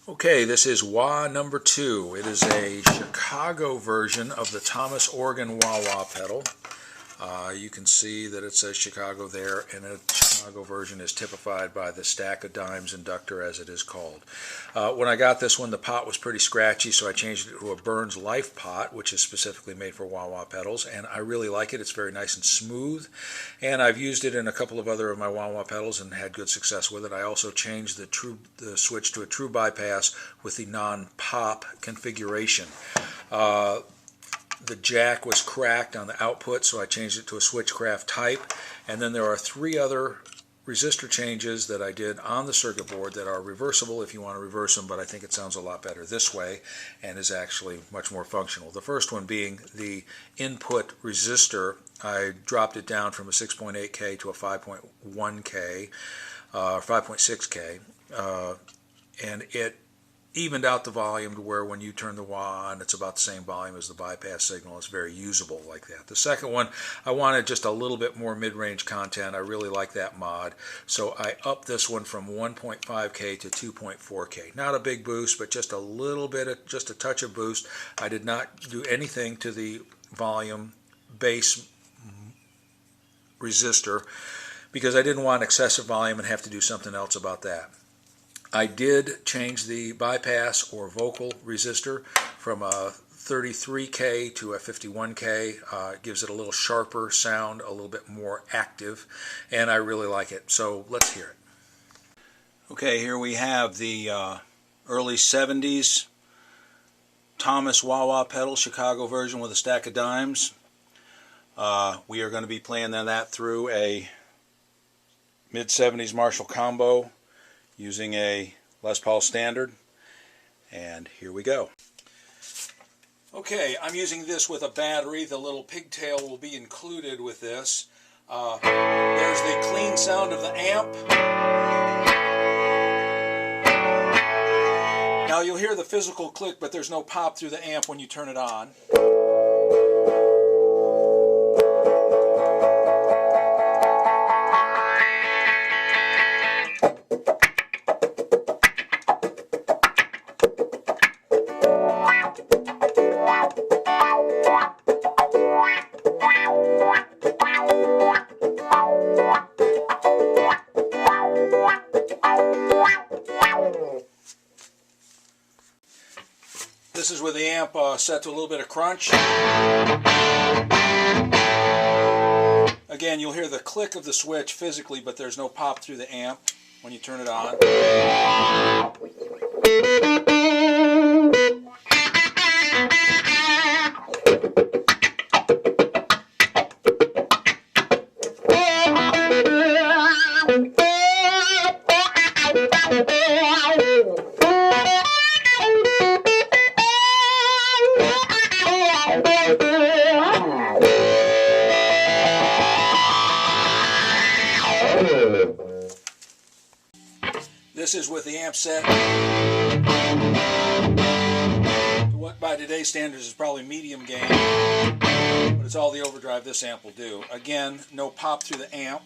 Okay, this is wah number 2. It is a Chicago version of the Thomas Organ wah-wah pedal. You can see that it says Chicago there, and a Chicago version is typified by the stack of dimes inductor, as it is called. When I got this one, the pot was pretty scratchy, so I changed it to a Burns Life pot, which is specifically made for wah-wah pedals, and I really like it. It's very nice and smooth, and I've used it in a couple of other of my wah-wah pedals and had good success with it. I also changed the switch to a true bypass with the non-pop configuration. The jack was cracked on the output, so I changed it to a switchcraft type. And then there are 3 other resistor changes that I did on the circuit board that are reversible if you want to reverse them, but I think it sounds a lot better this way and is actually much more functional. The first one being the input resistor. I dropped it down from a 6.8K to a 5.1K, 5.6K, and it evened out the volume to where when you turn the wah on, it's about the same volume as the bypass signal. It's very usable like that. The second one, I wanted just a little bit more mid-range content. I really like that mod, so I upped this one from 1.5K to 2.4K. Not a big boost, but just a little bit of, just a touch of boost. I did not do anything to the volume bass resistor because I didn't want excessive volume and have to do something else about that. I did change the bypass or vocal resistor from a 33K to a 51K. It gives it a little sharper sound, a little bit more active, and I really like it. So let's hear it. Okay, here we have the early 70s Thomas wah-wah pedal, Chicago version with a stack of dimes. We are going to be playing that through a mid-70s Marshall combo using a Les Paul Standard, and here we go. Okay, I'm using this with a battery. The little pigtail will be included with this. There's the clean sound of the amp. Now you'll hear the physical click, but there's no pop through the amp when you turn it on. This is with the amp set to a little bit of crunch. Again, you'll hear the click of the switch physically, but there's no pop through the amp when you turn it on. This is with the amp set to what by today's standards is probably medium gain, but it's all the overdrive this amp will do. Again, no pop through the amp.